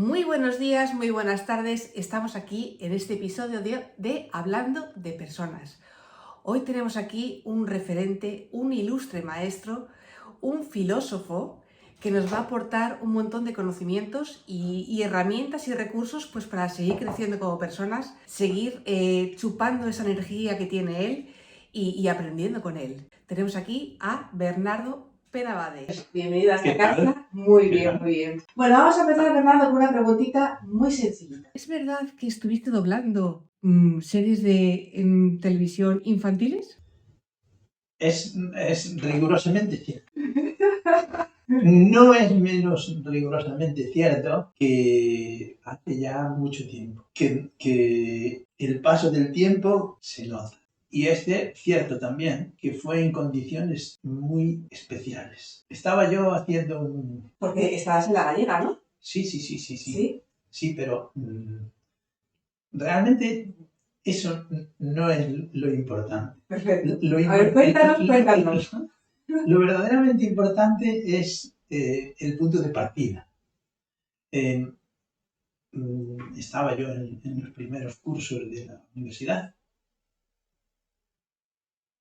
Muy buenos días, muy buenas tardes. Estamos aquí en este episodio de Hablando de Personas. Hoy tenemos aquí un referente, un ilustre maestro, un filósofo que nos va a aportar un montón de conocimientos y herramientas y recursos pues, para seguir creciendo como personas, seguir chupando esa energía que tiene él y aprendiendo con él. Tenemos aquí a Bernardo Penabade. Bienvenido a esta casa. Muy bien, muy bien. Bueno, vamos a empezar, Bernardo, con una preguntita muy sencillita. ¿Es verdad que estuviste doblando series de televisión infantiles? Es rigurosamente cierto. No es menos rigurosamente cierto que hace ya mucho tiempo, que el paso del tiempo se nota. Y es cierto también que fue en condiciones muy especiales. Estaba yo haciendo un... Porque estabas en la gallega, ¿no? Sí. Sí, pero realmente eso no es lo importante. Perfecto. A ver, cuéntanos. Lo verdaderamente importante es el punto de partida. Estaba yo en los primeros cursos de la universidad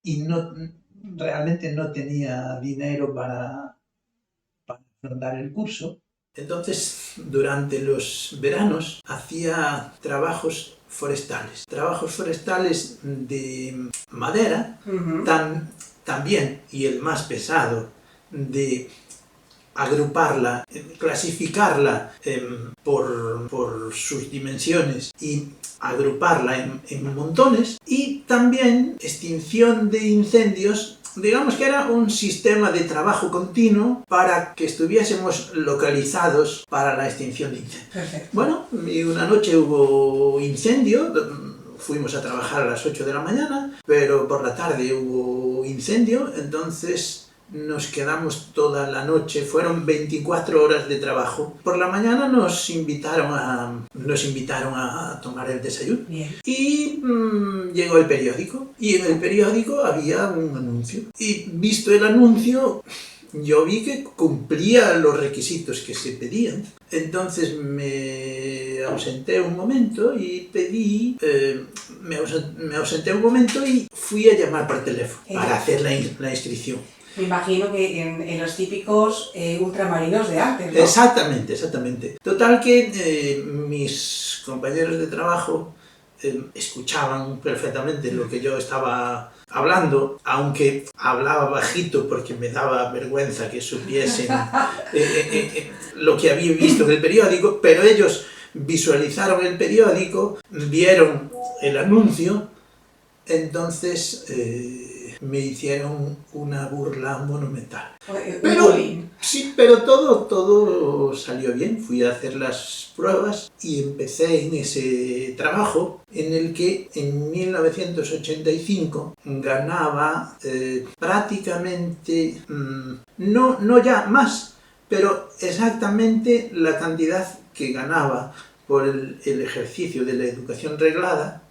y realmente no tenía dinero para afrontar el curso. Entonces, durante los veranos hacía trabajos forestales de madera, también, y el más pesado, de agruparla, clasificarla por sus dimensiones y agruparla en montones, y también extinción de incendios. Digamos que era un sistema de trabajo continuo para que estuviésemos localizados para la extinción de incendios. Perfecto. Bueno, y una noche hubo incendio, fuimos a trabajar a las 8 de la mañana, pero por la tarde hubo incendio, entonces nos quedamos toda la noche, fueron 24 horas de trabajo. Por la mañana nos invitaron a tomar el desayuno. Bien. Y llegó el periódico, y en el periódico había un anuncio. Y visto el anuncio, yo vi que cumplía los requisitos que se pedían. Entonces me ausenté un momento y me ausenté un momento y fui a llamar por teléfono para hacer la inscripción. Me imagino que en los típicos ultramarinos de antes, ¿no? Exactamente. Total que mis compañeros de trabajo escuchaban perfectamente lo que yo estaba hablando, aunque hablaba bajito porque me daba vergüenza que supiesen lo que había visto en el periódico, pero ellos visualizaron el periódico, vieron el anuncio, entonces me hicieron una burla monumental. Pero todo salió bien. Fui a hacer las pruebas y empecé en ese trabajo en el que en 1985 ganaba prácticamente, no ya más, pero exactamente la cantidad que ganaba por el ejercicio de la educación reglada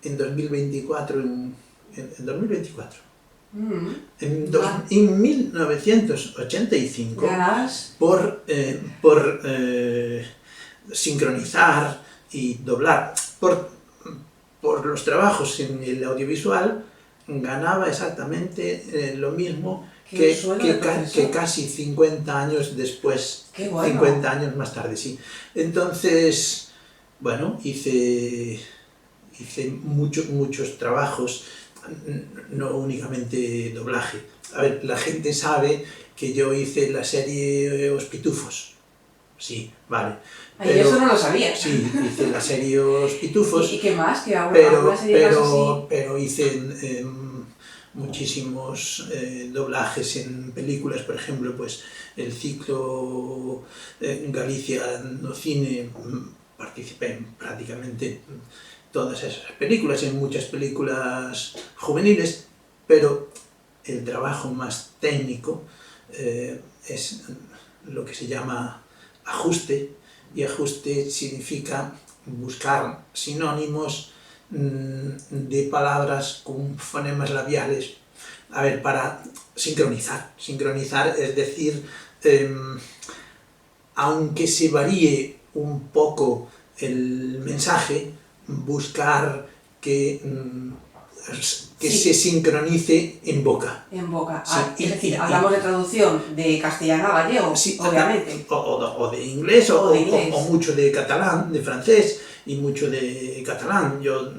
en 2024. En 2024. En 1985, por sincronizar y doblar, por los trabajos en el audiovisual, ganaba exactamente lo mismo que casi 50 años después. ¡Qué bueno! 50 años más tarde, sí. Entonces, bueno, hice muchos trabajos, no únicamente doblaje. A ver, la gente sabe que yo hice la serie Os Pitufos. Sí, vale. Pero, eso no lo sabía. Sí, hice la serie Os Pitufos. ¿Y qué más? Pero hice muchísimos doblajes en películas, por ejemplo, pues el ciclo Galicia no Cine, participé en prácticamente todas esas películas, en muchas películas juveniles, pero el trabajo más técnico es lo que se llama ajuste, y ajuste significa buscar sinónimos de palabras con fonemas labiales, a ver, para sincronizar, es decir, aunque se varíe un poco el mensaje, buscar que se sincronice en boca. En boca. Sí, Es decir, hablamos de traducción de castellano a gallego, sí, obviamente. O de inglés, O de inglés. o mucho de catalán, de francés, y mucho de catalán. Yo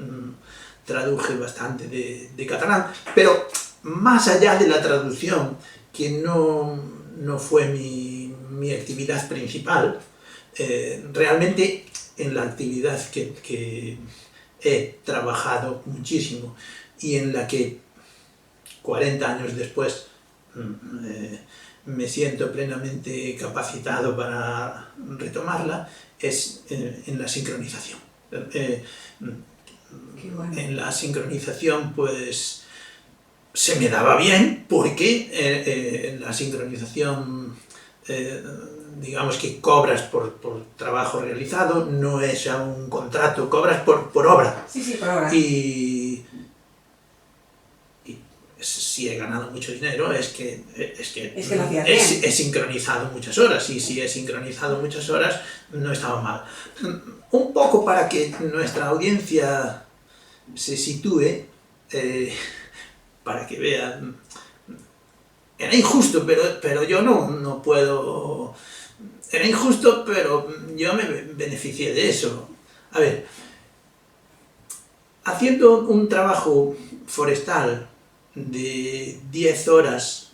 traduje bastante de catalán, pero más allá de la traducción, que no fue mi actividad principal, realmente en la actividad que he trabajado muchísimo y en la que 40 años después me siento plenamente capacitado para retomarla, es en la sincronización. Qué bueno. En la sincronización, pues, se me daba bien, porque en la sincronización, digamos que cobras por trabajo realizado, no es a un contrato, cobras por obra. Sí, por obra. Y si he ganado mucho dinero es que lo hacías bien. he sincronizado muchas horas, y si he sincronizado muchas horas no estaba mal. Un poco para que nuestra audiencia se sitúe, para que vean, era injusto, pero yo no puedo... Era injusto, pero yo me beneficié de eso. A ver, haciendo un trabajo forestal de 10 horas,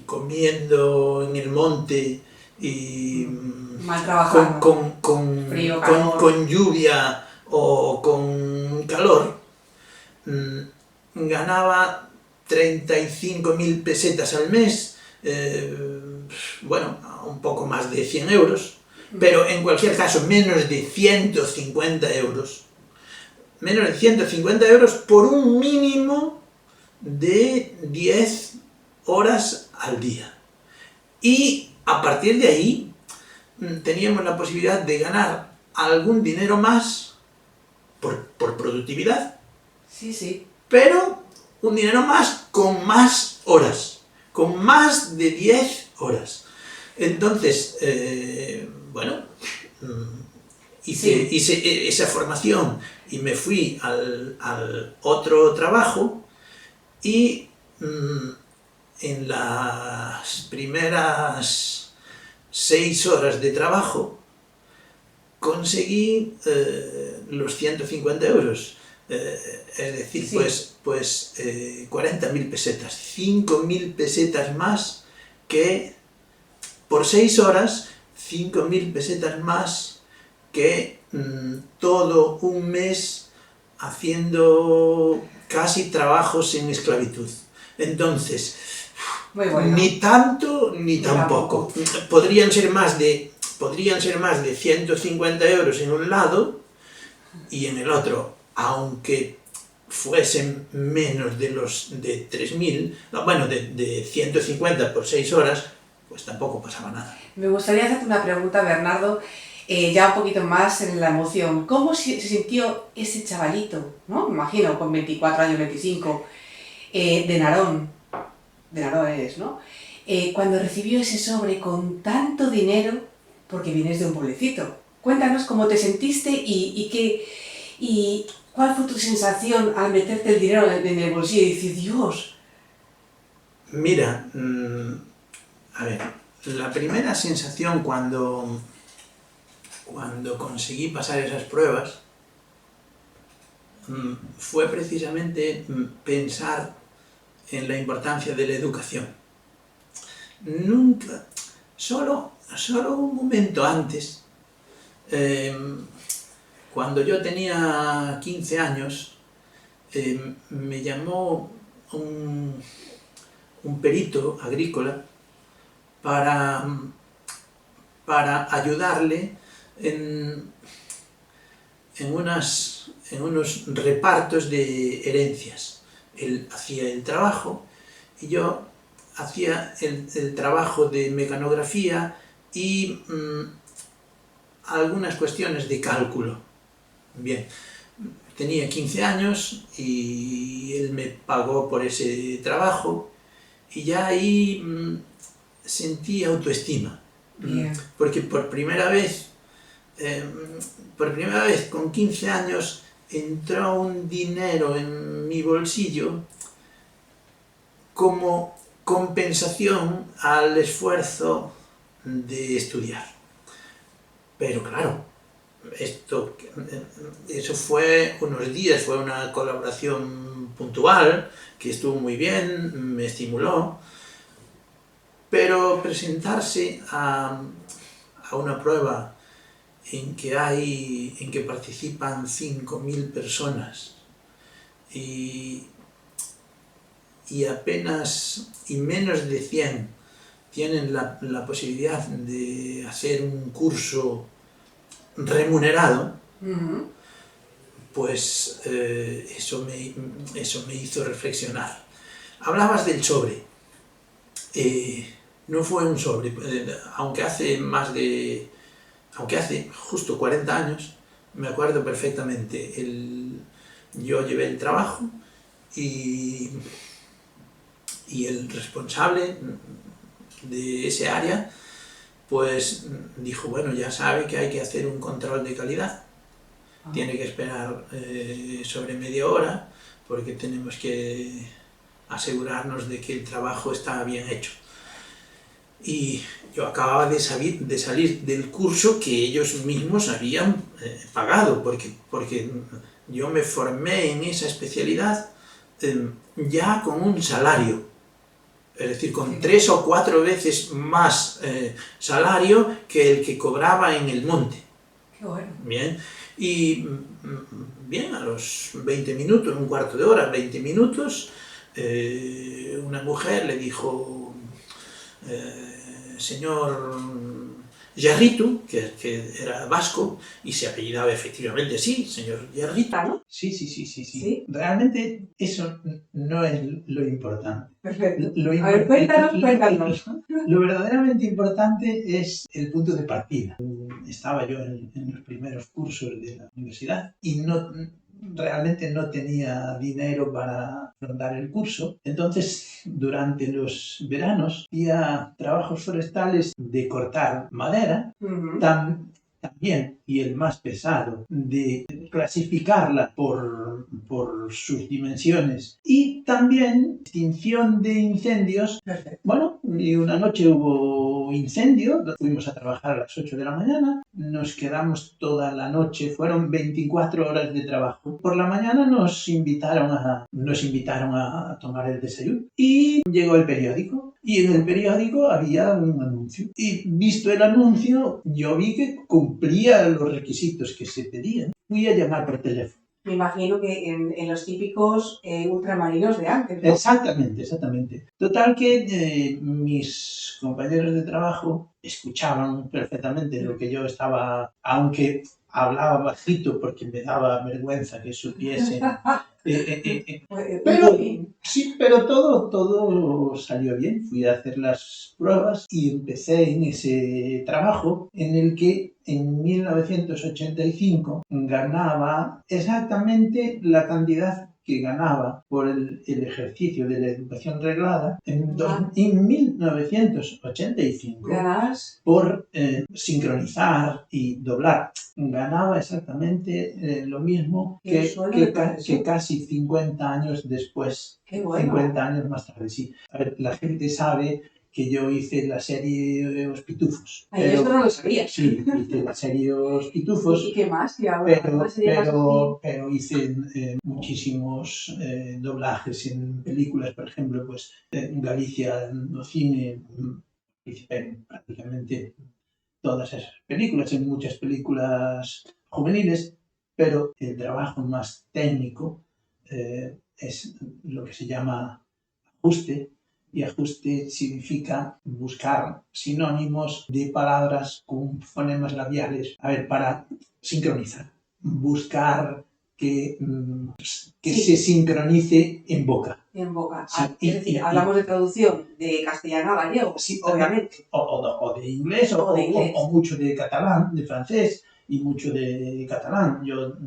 comiendo en el monte y mal trabajando, con lluvia o con calor, ganaba 35.000 pesetas al mes, bueno, un poco más de 100 euros, pero en cualquier caso menos de 150 euros. Menos de 150 euros por un mínimo de 10 horas al día. Y a partir de ahí teníamos la posibilidad de ganar algún dinero más por productividad. Sí. Pero un dinero más con más horas, con más de 10 horas. Entonces, bueno, hice esa formación y me fui al otro trabajo, y en las primeras 6 horas de trabajo conseguí los 150 euros. Es decir, pues 40.000 pesetas, 5.000 pesetas más que por 6 horas, 5.000 pesetas más que todo un mes haciendo casi trabajos en esclavitud. Entonces, ni tanto ni tampoco. Podrían ser más de 150 euros en un lado, y en el otro, aunque fuesen menos de 3.000, bueno, de 150 por 6 horas, pues tampoco pasaba nada. Me gustaría hacerte una pregunta, Bernardo, ya un poquito más en la emoción. ¿Cómo se sintió ese chavalito, ¿no? Me imagino, con 24 años, 25, de Narón eres, ¿no? Cuando recibió ese sobre con tanto dinero, porque vienes de un pueblecito. Cuéntanos cómo te sentiste y cuál fue tu sensación al meterte el dinero en el bolsillo y decir, Dios. Mira, a ver, la primera sensación cuando conseguí pasar esas pruebas fue precisamente pensar en la importancia de la educación. Nunca, solo un momento antes, cuando yo tenía 15 años, me llamó un perito agrícola para ayudarle en unos repartos de herencias. Él hacía el trabajo y yo hacía el trabajo de mecanografía y algunas cuestiones de cálculo. Bien, tenía 15 años y él me pagó por ese trabajo, y ya ahí sentí autoestima. Bien. Porque por primera vez con 15 años entró un dinero en mi bolsillo como compensación al esfuerzo de estudiar. Pero claro, eso fue unos días, fue una colaboración puntual que estuvo muy bien, me estimuló, pero presentarse a una prueba en que participan 5.000 personas y menos de 100 tienen la posibilidad de hacer un curso remunerado, pues eso me hizo reflexionar. Hablabas del sobre. No fue un sobre, aunque hace justo 40 años, me acuerdo perfectamente. Yo llevé el trabajo y el responsable de ese área pues dijo, bueno, ya sabe que hay que hacer un control de calidad, tiene que esperar sobre media hora porque tenemos que asegurarnos de que el trabajo está bien hecho. Y yo acababa de salir del curso que ellos mismos habían pagado, porque yo me formé en esa especialidad ya con un salario, es decir, con 3 o 4 veces más salario que el que cobraba en el monte. Qué bueno. Bien, y bien, a los 20 minutos, un cuarto de hora, 20 minutos, una mujer le dijo, señor Jarritu, que era vasco y se apellidaba efectivamente así, señor Jarritu. ¿No? Sí. Realmente eso no es lo importante. Perfecto. A ver, cuéntanos. Lo verdaderamente importante es el punto de partida. Estaba yo en los primeros cursos de la universidad y realmente no tenía dinero para afrontar el curso. Entonces, durante los veranos, hacía trabajos forestales de cortar madera, también, y el más pesado, de clasificarla por sus dimensiones, y también extinción de incendios. Perfecto. Bueno, y una noche hubo incendio, fuimos a trabajar a las 8 de la mañana, nos quedamos toda la noche, fueron 24 horas de trabajo. Por la mañana nos invitaron a tomar el desayuno y llegó el periódico. Y en el periódico había un anuncio. Y visto el anuncio, yo vi que cumplía los requisitos que se pedían. Fui a llamar por teléfono. Me imagino que en los típicos ultramarinos de antes, ¿no? Exactamente. Total que mis compañeros de trabajo escuchaban perfectamente lo que yo estaba, aunque hablaba bajito porque me daba vergüenza que supiesen. Pero todo salió bien. Fui a hacer las pruebas y empecé en ese trabajo en el que en 1985 ganaba exactamente la cantidad que ganaba por el ejercicio de la educación reglada en 1985 por sincronizar y doblar. Ganaba exactamente lo mismo que casi 50 años después. Qué bueno. 50 años más tarde, sí. A ver, la gente sabe que yo hice la serie Los Pitufos. Eso no lo sabía. Sí, hice la serie Los Pitufos. ¿Y qué más? Pero hice muchísimos doblajes en películas, por ejemplo, pues en Galicia no cine, participé en prácticamente todas esas películas, en muchas películas juveniles, pero el trabajo más técnico es lo que se llama ajuste, y ajuste significa buscar sinónimos de palabras con fonemas labiales, para sincronizar, buscar que se sincronice en boca. En boca. Sí, Es decir, hablamos de traducción de castellano a gallego, sí, obviamente. O de inglés, o mucho de catalán, de francés, y mucho de catalán. Yo,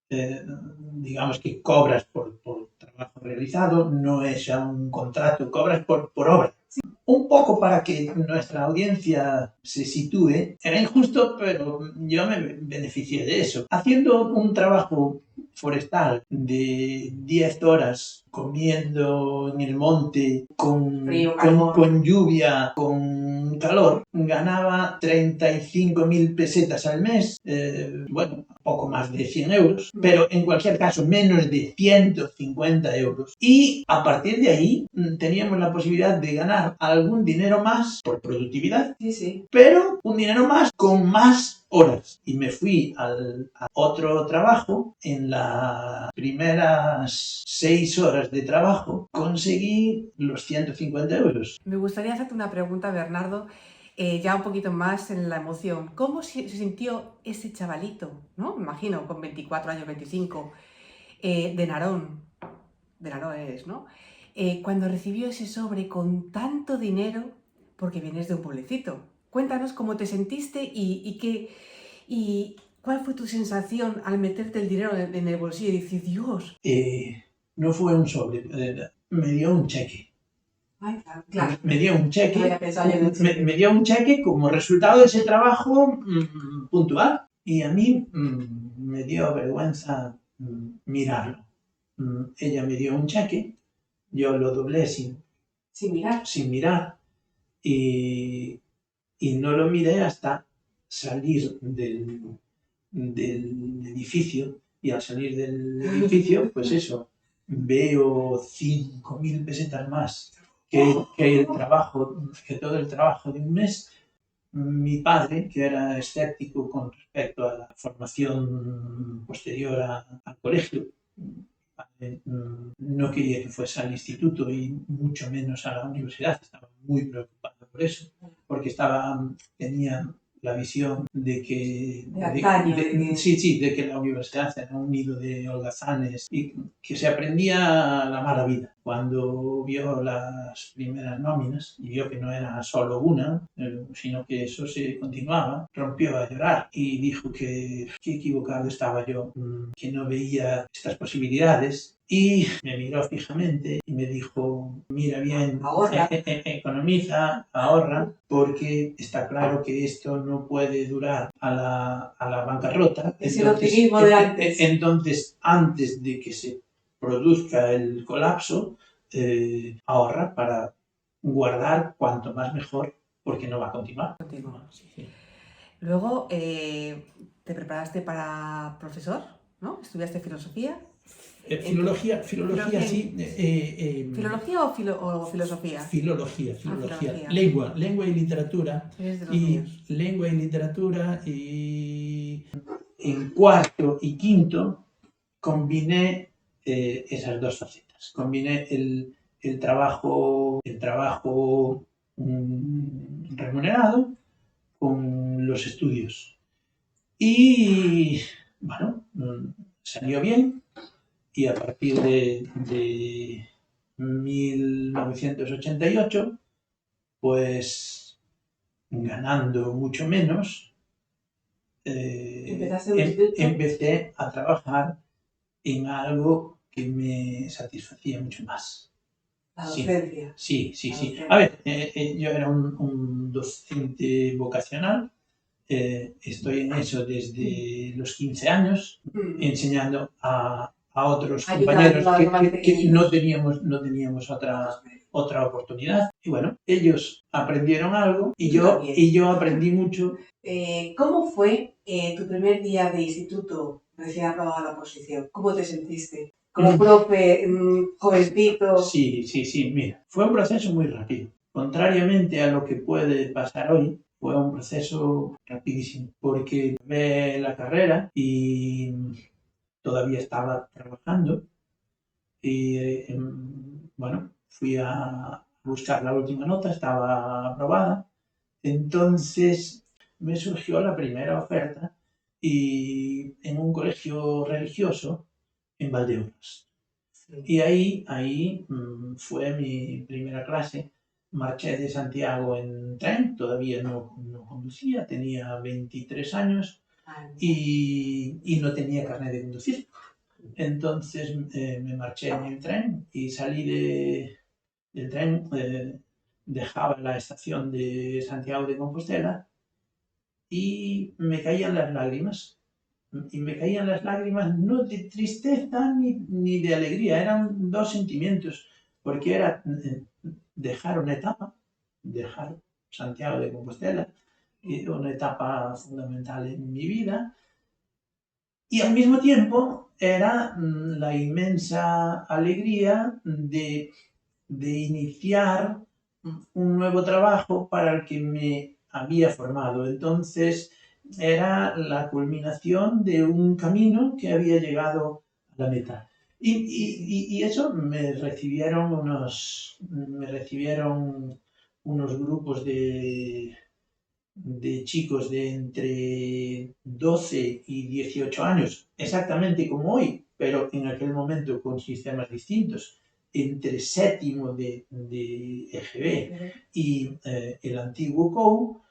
digamos que cobras por trabajo realizado, no es ya un contrato, cobras por obra. un poco para que nuestra audiencia se sitúe, era injusto, pero yo me beneficié de eso. Haciendo un trabajo forestal de 10 horas, comiendo en el monte, con lluvia, con calor, ganaba 35.000 pesetas al mes, bueno, poco más de 100 euros, pero en cualquier caso menos de 150 euros. Y a partir de ahí teníamos la posibilidad de ganar algún dinero más por productividad, pero un dinero más con más horas. Y me fui a otro trabajo. En las primeras 6 horas de trabajo conseguí los 150 euros. Me gustaría hacerte una pregunta, Bernardo, ya un poquito más en la emoción. ¿Cómo se sintió ese chavalito, ¿no? Me imagino, con 24 años, 25, de Narón eres, ¿no? Cuando recibió ese sobre con tanto dinero, porque vienes de un pueblecito. Cuéntanos cómo te sentiste y cuál fue tu sensación al meterte el dinero en el bolsillo y decir, Dios. No fue un sobre, me dio un cheque. Ay, claro. Me dio un cheque, me dio un cheque como resultado de ese trabajo puntual, y a mí me dio vergüenza mirarlo. Ella me dio un cheque, yo lo doblé sin mirar y no lo miré hasta salir del edificio, y al salir del edificio, pues eso, veo 5.000 pesetas más que todo el trabajo de un mes. Mi padre, que era escéptico con respecto a la formación posterior al colegio, no quería que fuese al instituto y mucho menos a la universidad. Estaba muy preocupado por eso, porque tenía la visión de que de que la universidad era un nido de holgazanes y que se aprendía la mala vida. Cuando vio las primeras nóminas y vio que no era solo una, sino que eso se continuaba, rompió a llorar y dijo que equivocado estaba yo, que no veía estas posibilidades. Y me miró fijamente y me dijo, mira bien, ahorra, economiza, ahorra, porque está claro que esto no puede durar a la bancarrota. Es el optimismo de antes. Entonces, antes de que se produzca el colapso, ahorra para guardar cuanto más mejor, porque no va a continuar. Sí. Luego te preparaste para profesor, ¿no? ¿Estudiaste filosofía? Filología, sí. ¿Filología o filosofía? Filología. Filología. Lengua y literatura. Eres de los míos. Lengua y literatura, y en cuarto y quinto combiné esas dos facetas. Combiné el trabajo remunerado con los estudios. Y bueno, salió bien. Y a partir de 1988, pues ganando mucho menos, empecé a trabajar en algo que me satisfacía mucho más. La docencia. Sí. A ver, yo era un docente vocacional. Estoy en eso desde los 15 años, enseñando a otros compañeros que no teníamos otra oportunidad. Y bueno, ellos aprendieron algo y yo aprendí mucho. ¿Cómo fue tu primer día de instituto recién aprobado la oposición? ¿Cómo te sentiste? Como profe, jovencito. Sí, mira, fue un proceso muy rápido. Contrariamente a lo que puede pasar hoy, fue un proceso rapidísimo, porque acabé la carrera y todavía estaba trabajando y bueno, fui a buscar la última nota, estaba aprobada. Entonces me surgió la primera oferta y en un colegio religioso en Valdeorras. Y ahí fue mi primera clase. Marché de Santiago en tren, todavía no conducía, tenía 23 años y no tenía carnet de conducir. Entonces me marché en el tren y salí del tren dejaba la estación de Santiago de Compostela y me caían las lágrimas. Y me caían las lágrimas no de tristeza ni de alegría, eran dos sentimientos, porque era dejar una etapa, dejar Santiago de Compostela, una etapa fundamental en mi vida, y al mismo tiempo era la inmensa alegría de iniciar un nuevo trabajo para el que me había formado. Entonces era la culminación de un camino que había llegado a la meta. Y eso me recibieron unos grupos de chicos de entre 12 y 18 años, exactamente como hoy, pero en aquel momento con sistemas distintos, entre séptimo de EGB y el antiguo COU,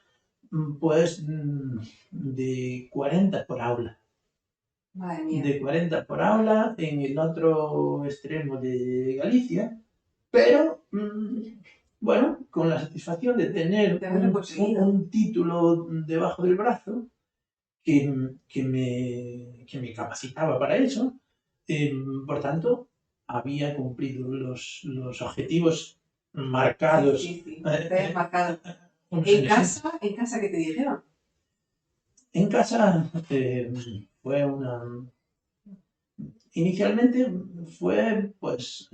pues de 40 por aula. Madre mía. De 40 por aula en el otro extremo de Galicia, pero bueno, con la satisfacción de tener un título debajo del brazo que me capacitaba para eso. Por tanto, había cumplido los objetivos marcados. Sí, te has marcado. ¿En casa qué te dijeron? En casa fue inicialmente fue pues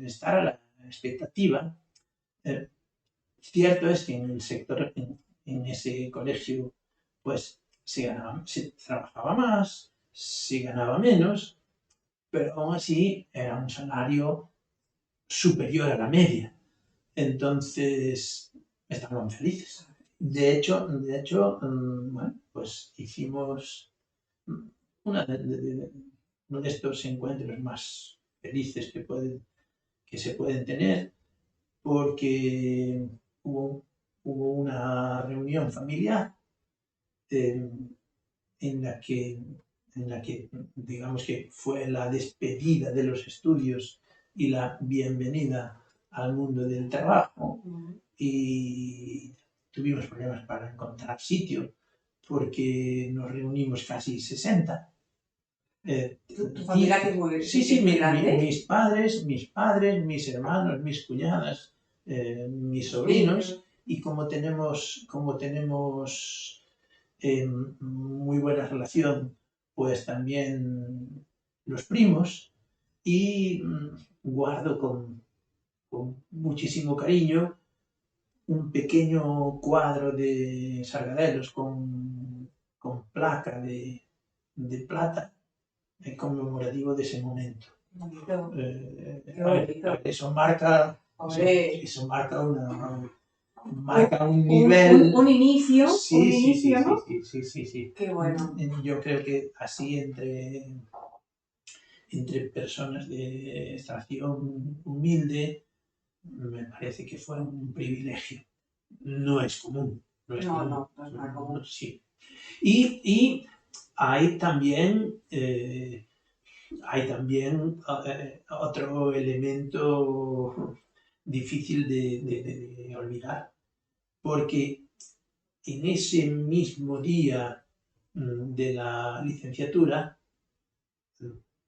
estar a la expectativa. Cierto es que en el sector, en ese colegio, pues se trabajaba más, se ganaba menos, pero aún así era un salario superior a la media. Entonces estaban felices. De hecho, bueno, pues hicimos uno de estos encuentros más felices que se pueden tener, porque hubo una reunión familiar en la que digamos que fue la despedida de los estudios y la bienvenida al mundo del trabajo, y tuvimos problemas para encontrar sitio porque nos reunimos casi 60. ¿Tu familia que es muy, sí, muy grande? mis padres, mis hermanos, mis cuñadas, mis sobrinos, y como tenemos muy buena relación, pues también los primos, y guardo con muchísimo cariño un pequeño cuadro de Sargadelos con placa de plata conmemorativo de ese momento. Bonito. Eso marca un nivel. Un inicio. Sí, un sí, inicio, ¿no? Sí. Qué bueno. Yo creo que así entre personas de extracción humilde, me parece que fue un privilegio. No es común. No es nada común. Sí. Y hay también otro elemento difícil de olvidar, porque en ese mismo día de la licenciatura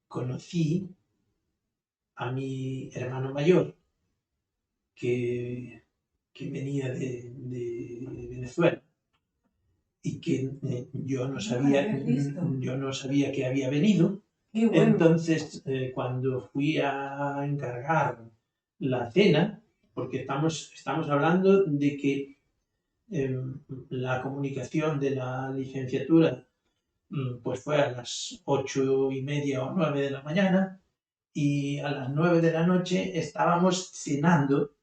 conocí a mi hermano mayor, que venía de Venezuela, y que yo no sabía que había venido. Bueno. Entonces, cuando fui a encargar la cena, porque estamos hablando de que la comunicación de la licenciatura pues fue a las 8:30 o 9 de la mañana, y a las 9 de la noche estábamos cenando.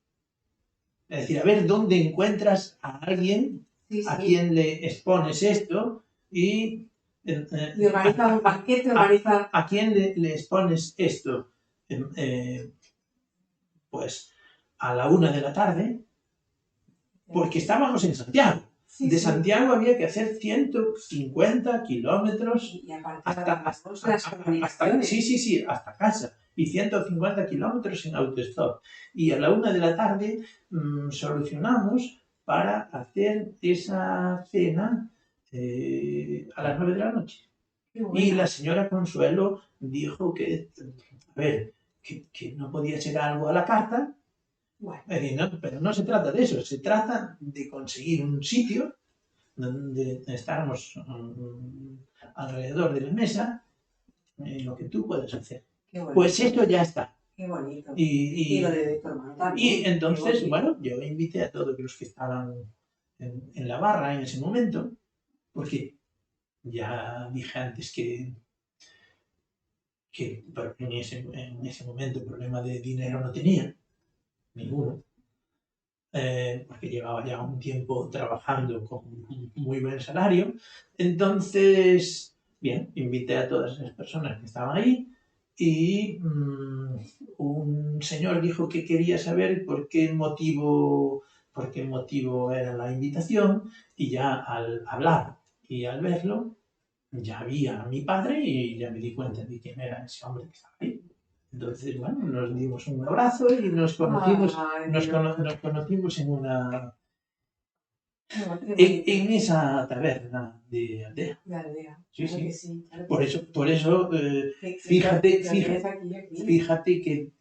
Es decir, a ver dónde encuentras a alguien a quien le expones esto y organiza un banquete, ¿A quién le expones esto? Pues a la 1 de la tarde, porque estábamos en Santiago. De Santiago había que hacer 150 kilómetros hasta casa. y 150 kilómetros en autostop. Y a la 1 de la tarde solucionamos para hacer esa cena a las 9 de la noche. Y la señora Consuelo dijo que, a ver, que no podía ser algo a la carta, Bueno, pero no se trata de eso, se trata de conseguir un sitio donde estamos alrededor de la mesa, lo que tú puedes hacer. qué bonito. Pues esto ya está. Qué bonito. Y lo de tu hermano también. y entonces, bueno, yo invité a todos los que estaban en la barra en ese momento, porque ya dije antes que en ese momento el problema de dinero no tenía, ninguno, porque llevaba ya un tiempo trabajando con un muy buen salario. Entonces, bien, invité a todas esas personas que estaban ahí y un señor dijo que quería saber por qué motivo era la invitación, y ya al hablar y al verlo, ya vi a mi padre y ya me di cuenta de quién era ese hombre que estaba ahí. Entonces, bueno, nos dimos un abrazo y nos conocimos, Ay, nos Dios. conocimos Qué bonito. en esa taberna de aldea. La aldea. Sí, Claro sí. que sí. Claro Por que eso, sí. fíjate, Lo tienes aquí. fíjate que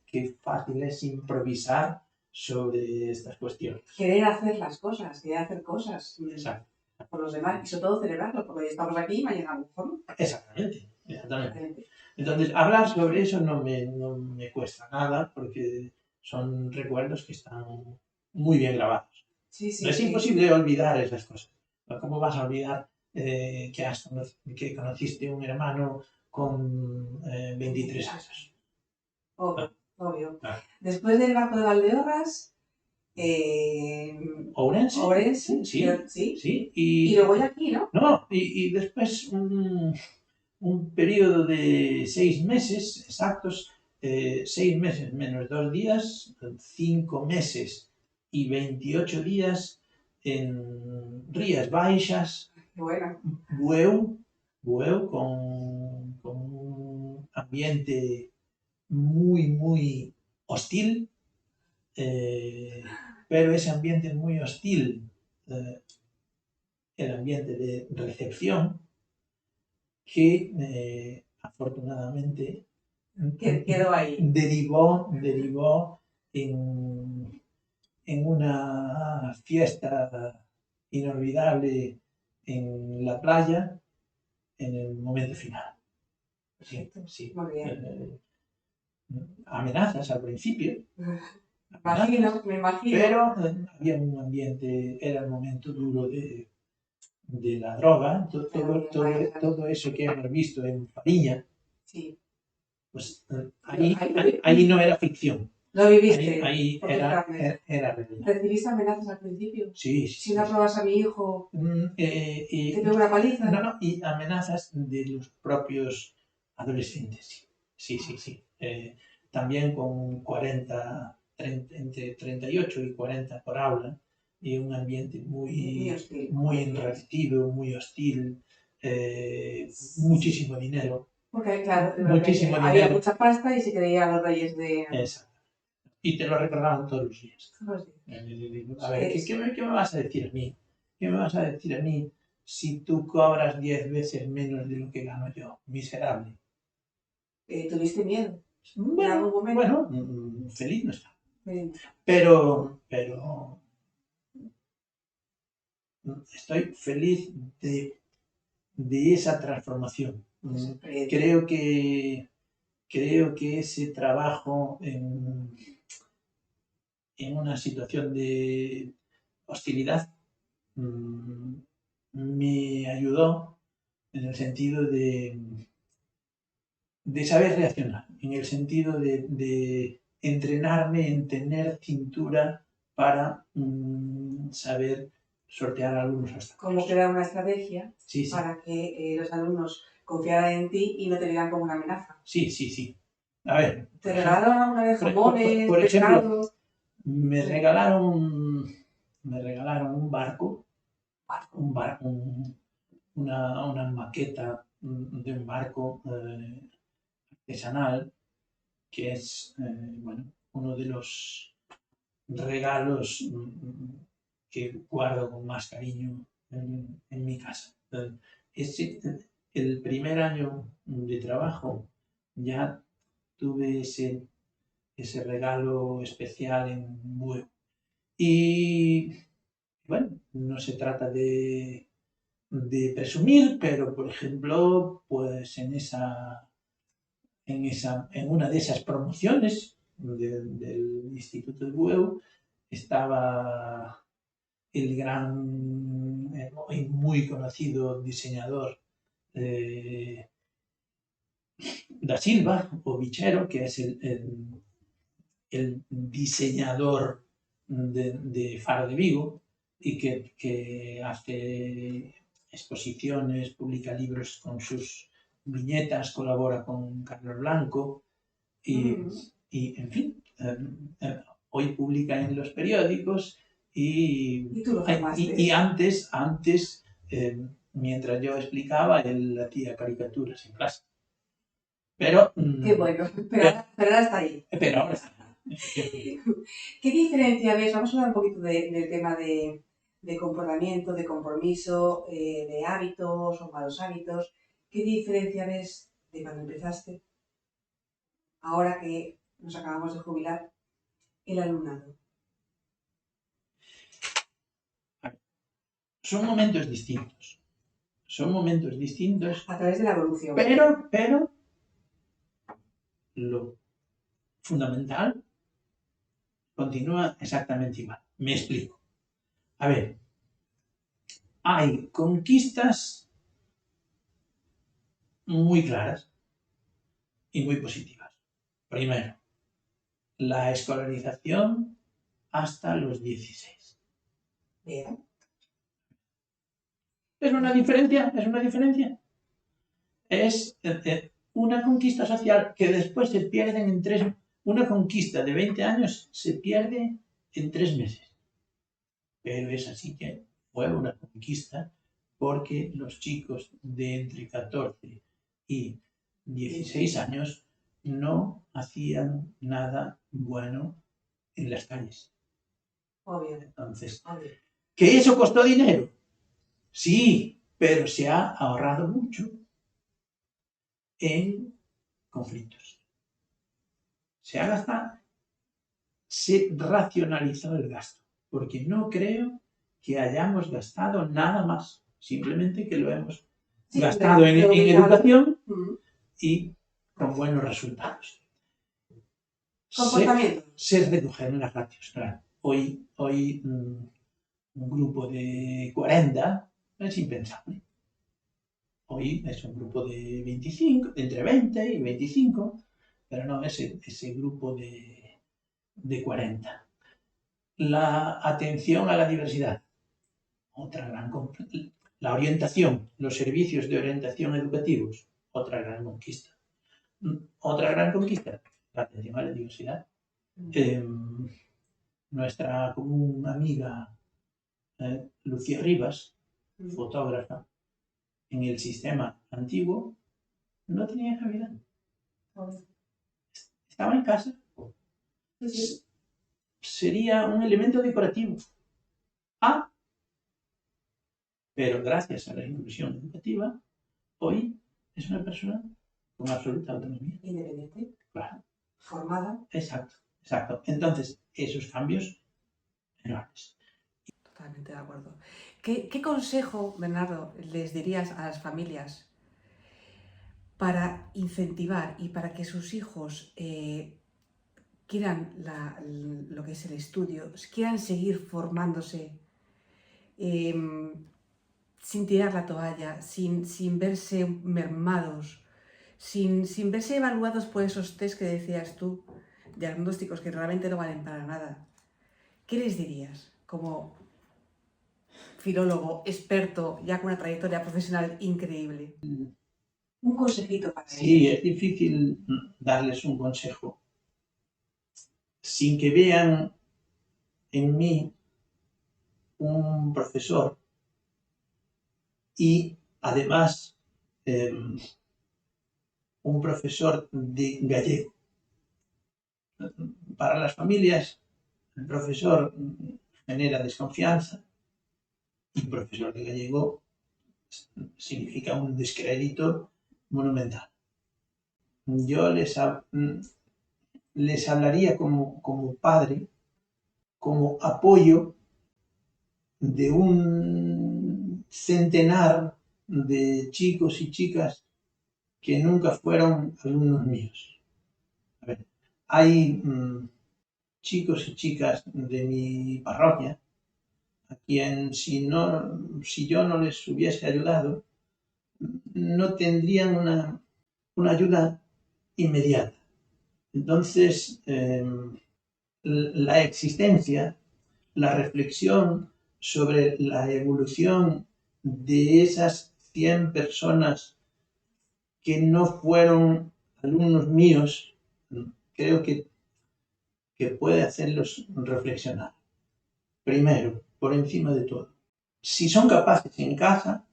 fácil es improvisar sobre estas cuestiones. Querer hacer las cosas, querer hacer cosas Exacto. por los demás y sobre todo celebrarlo, porque hoy estamos aquí y mañana a lo mejor no. Exactamente. Exactamente. Entonces, hablar sobre eso no me cuesta nada, porque son recuerdos que están muy bien grabados. Sí, sí, No es sí. imposible olvidar esas cosas. ¿Cómo vas a olvidar que conociste un hermano con 23 años? Obvio, obvio. Claro. Después del barco de Valdeorras, Ourense, Ourense, sí, sí. sí. Y luego ya aquí, ¿no? No, y después un periodo de 6 meses exactos, 6 meses menos 2 días, 5 meses y 28 días en Rías Baixas, Qué bueno. Bueu con un ambiente muy, muy hostil, pero ese ambiente muy hostil, el ambiente de recepción, que afortunadamente Quedó ahí. derivó en una fiesta inolvidable en la playa en el momento final. Sí, Perfecto. sí. Muy bien. Amenazas al principio, Me imagino. pero había un ambiente, era el momento duro de la droga, todo eso que hemos visto en Fariña, Sí. pues ahí no era ficción. Lo viviste. Ahí era realidad. ¿Recibiste amenazas al principio? Sí, Si no aprobas a mi hijo, te y, pego una paliza. no, y amenazas de los propios adolescentes. Sí. También con 40, entre 38 y 40 por aula, y un ambiente Muy hostil. muy enrarecido, muy hostil, muchísimo dinero. Porque, claro, Muchísimo había dinero. mucha pasta y se creían los reyes de... Exacto. Y te lo recordaban todos los días. Todos los días. A ver, ¿qué me vas a decir a mí? ¿Qué me vas a decir a mí si tú cobras 10 veces menos de lo que gano yo? Miserable. ¿Tuviste miedo? ¿En algún momento? Bueno, feliz no está. Sí. Pero estoy feliz de esa transformación. Creo que ese trabajo en una situación de hostilidad me ayudó en el sentido de saber reaccionar, en el sentido de entrenarme en tener cintura para saber sortear algunos obstáculos. Como crear una estrategia para que los alumnos confiaran en ti y no te vieran como una amenaza. Sí. A ver. ¿Te regalaron alguna vez jamones, por ejemplo, pescado? Me regalaron un barco, una maqueta de un barco artesanal que es bueno, uno de los regalos que guardo con más cariño en mi casa. El primer año de trabajo ya tuve ese regalo especial en Bueu. Y bueno, no se trata de presumir, pero por ejemplo, pues en una de esas promociones del Instituto de Bueu estaba el gran y muy conocido diseñador da Silva, o Bichero, que es el diseñador de Faro de Vigo y que hace exposiciones, publica libros con sus viñetas, colabora con Carlos Blanco y en fin, hoy publica en los periódicos Y tú lo formaste. y antes mientras yo explicaba, él hacía caricaturas en clase. Pero, Qué bueno, pero ahora está ahí. Pero ahora está. ¿Qué diferencia ves? Vamos a hablar un poquito del tema de comportamiento, de compromiso, de hábitos o malos hábitos. ¿Qué diferencia ves de cuando empezaste, ahora que nos acabamos de jubilar, el alumnado? Son momentos distintos. Son momentos distintos. A través de la evolución. Pero lo fundamental continúa exactamente igual. Me explico. A ver, hay conquistas muy claras y muy positivas. Primero, la escolarización hasta los 16. Bien. ¿Es una diferencia? ¿Es una diferencia? Es una conquista social que después se pierde en 3 meses. Una conquista de 20 años se pierde en 3 meses. Pero es así que fue una conquista porque los chicos de entre 14 y 16 años no hacían nada bueno en las calles. Obvio. Entonces, Obvio. ¿que eso costó dinero? Sí, pero se ha ahorrado mucho en conflictos. Se racionalizó el gasto, porque no creo que hayamos gastado nada más, simplemente que lo hemos gastado en educación y con buenos resultados. Comportamiento. Se redujeron las ratios, claro. Hoy un grupo de 40 es impensable. Hoy es un grupo de 25, entre 20 y 25, pero no ese grupo de 40. La atención a la diversidad, la orientación, los servicios de orientación educativos, otra gran conquista. Otra gran conquista, la atención a la diversidad. Nuestra común amiga Lucía Rivas, fotógrafa, en el sistema antiguo no tenía cabida. Estaba en casa. Sería un elemento decorativo. Pero gracias a la inclusión educativa, hoy es una persona con absoluta autonomía. Independiente. Claro. Formada. Exacto. Entonces, esos cambios enormes. Totalmente de acuerdo. ¿Qué consejo, Bernardo, les dirías a las familias para incentivar y para que sus hijos quieran lo que es el estudio, quieran seguir formándose sin tirar la toalla, sin verse mermados, sin verse evaluados por esos test que decías tú, diagnósticos que realmente no valen para nada? ¿Qué les dirías como filólogo, experto, ya con una trayectoria profesional increíble? Un consejito para ellos. Sí, es difícil darles un consejo sin que vean en mí un profesor y además un profesor de gallego. Para las familias, el profesor genera desconfianza y profesor de gallego significa un descrédito monumental. Yo les hablaría como padre, como apoyo de un centenar de chicos y chicas que nunca fueron alumnos míos. A ver, hay chicos y chicas de mi parroquia a quien si yo no les hubiese ayudado, no tendrían una ayuda inmediata. Entonces, la existencia, la reflexión sobre la evolución de esas 100 personas que no fueron alumnos míos, creo que puede hacerlos reflexionar. Primero, por encima de todo, si son capaces en casa,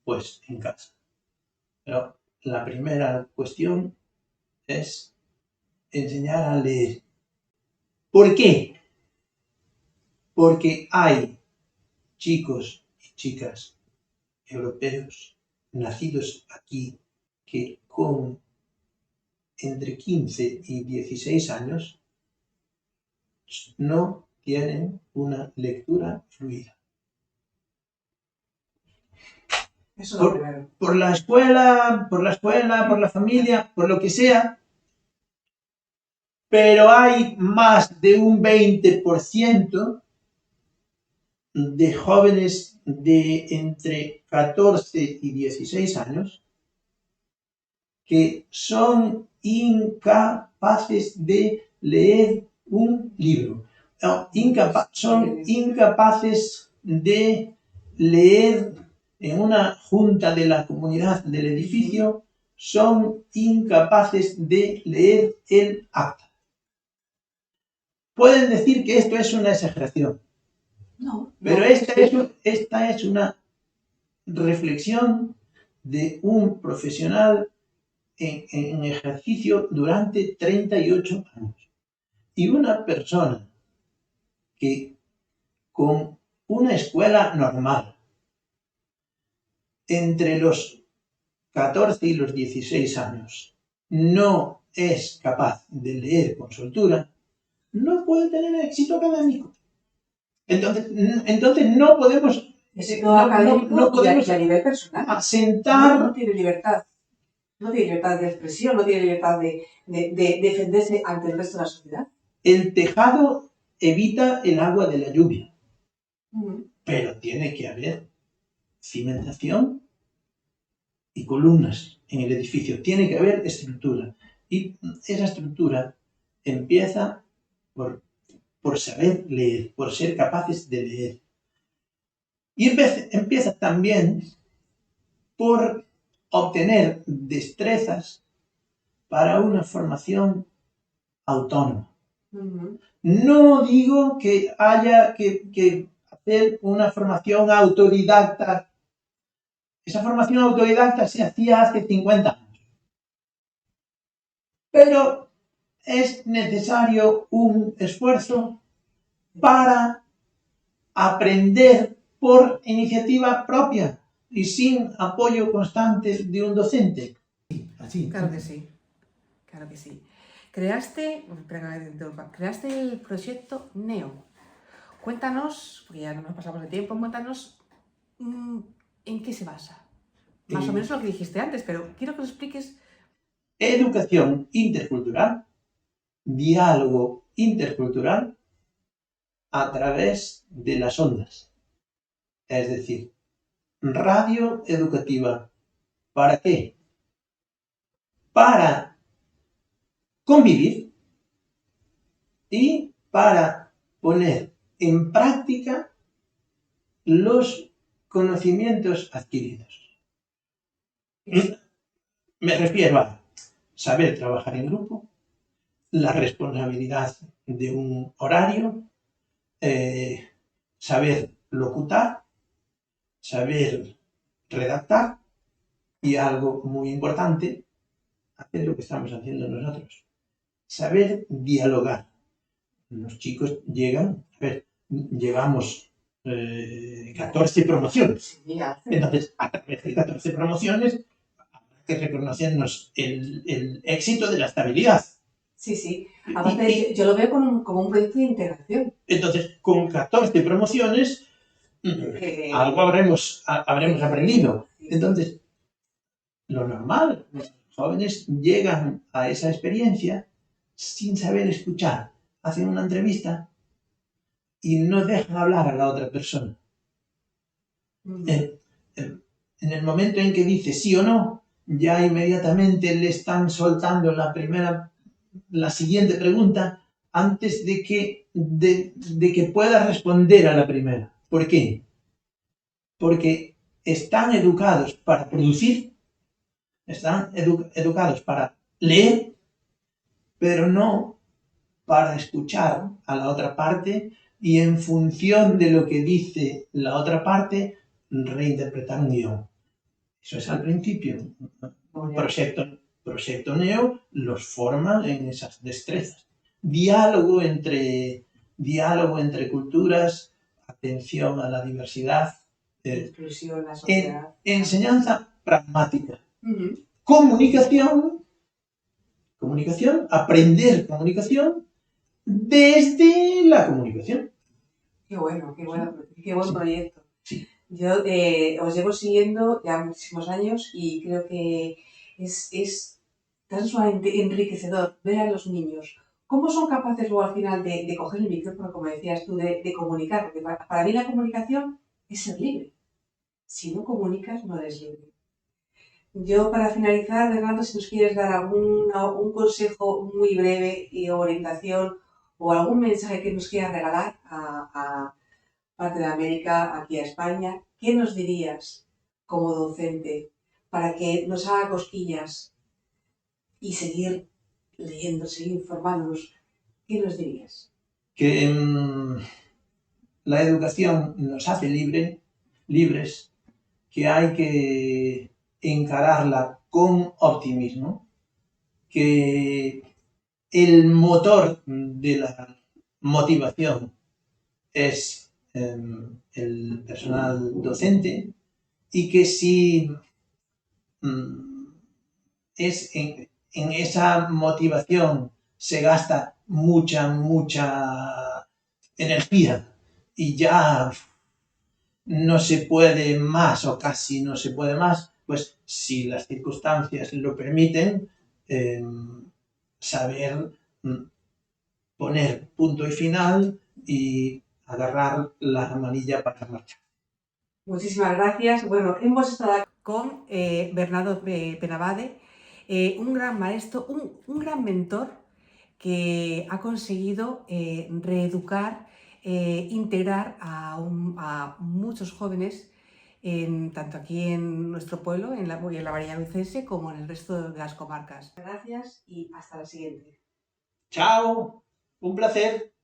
pues en casa. Pero la primera cuestión es enseñar a leer. ¿Por qué? Porque hay chicos y chicas europeos nacidos aquí que con entre 15 y 16 años no tienen una lectura fluida. Eso es lo primero. Por la escuela, por la familia, por lo que sea, pero hay más de un 20% de jóvenes de entre 14 y 16 años que son incapaces de leer un libro. Son incapaces de leer en una junta de la comunidad del edificio, son incapaces de leer el acta. Pueden decir que esto es una exageración. No, pero esta es una reflexión de un profesional en ejercicio durante 38 años. Y una persona que con una escuela normal, entre los 14 y los 16 años, no es capaz de leer con soltura, no puede tener éxito académico. Entonces no podemos... no podemos, y a nivel personal. Asentar... No tiene libertad. No tiene libertad de expresión, no tiene libertad de defenderse ante el resto de la sociedad. El tejado evita el agua de la lluvia, pero tiene que haber cimentación y columnas en el edificio. Tiene que haber estructura. Y esa estructura empieza por saber leer, por ser capaces de leer. Y empieza también por obtener destrezas para una formación autónoma. No digo que haya que hacer una formación autodidacta. Esa formación autodidacta se hacía hace 50 años. Pero es necesario un esfuerzo para aprender por iniciativa propia y sin apoyo constante de un docente. Así. Claro que sí. Claro que sí. Creaste el proyecto NEO. Cuéntanos, porque ya no nos pasamos de tiempo, cuéntanos en qué se basa. Más o menos lo que dijiste antes, pero quiero que lo expliques. Educación intercultural, diálogo intercultural a través de las ondas. Es decir, radio educativa. ¿Para qué? Para convivir y para poner en práctica los conocimientos adquiridos. Me refiero a saber trabajar en grupo, la responsabilidad de un horario, saber locutar, saber redactar y algo muy importante, hacer lo que estamos haciendo nosotros, saber dialogar. Los chicos llegan, a ver, llevamos 14 promociones. Entonces, a través de 14 promociones, habrá que reconocernos el éxito de la estabilidad. Sí, sí. Aparte, yo lo veo como un proyecto de integración. Entonces, con 14 promociones, algo habremos aprendido. Entonces, lo normal, los jóvenes llegan a esa experiencia sin saber escuchar. Hacen una entrevista y no dejan hablar a la otra persona. En el momento en que dice sí o no, ya inmediatamente le están soltando la siguiente pregunta antes de que pueda responder a la primera. ¿Por qué? Porque están educados para producir, están educados para leer, pero no para escuchar a la otra parte y en función de lo que dice la otra parte, reinterpretar un guión. Eso es al principio. Proyecto Neo los forma en esas destrezas. Diálogo entre culturas, atención a la diversidad, inclusión en la sociedad. Enseñanza pragmática. Comunicación, aprender comunicación desde la comunicación. Qué bueno, qué buen proyecto. Sí. Yo os llevo siguiendo ya muchísimos años y creo que es tan sumamente enriquecedor ver a los niños cómo son capaces luego al final de coger el micrófono, como decías tú, de comunicar. Porque para mí la comunicación es ser libre. Si no comunicas, no eres libre. Yo, para finalizar, Bernardo, si nos quieres dar un consejo muy breve y orientación o algún mensaje que nos quieras regalar a parte de América, aquí a España, ¿qué nos dirías como docente para que nos haga cosquillas y seguir leyendo, seguir informándonos? ¿Qué nos dirías? Que la educación nos hace libres, que hay que encararla con optimismo, que el motor de la motivación es el personal docente y que si es en esa motivación se gasta mucha energía y ya no se puede más o casi no se puede más, pues si las circunstancias lo permiten, saber poner punto y final y agarrar la manilla para marchar. Muchísimas gracias. Bueno, hemos estado con Bernardo Penabade, un gran maestro, un gran mentor que ha conseguido reeducar, integrar a muchos jóvenes, tanto aquí en nuestro pueblo, en la Bahía Lucense, como en el resto de las comarcas. Gracias y hasta la siguiente. Chao, un placer.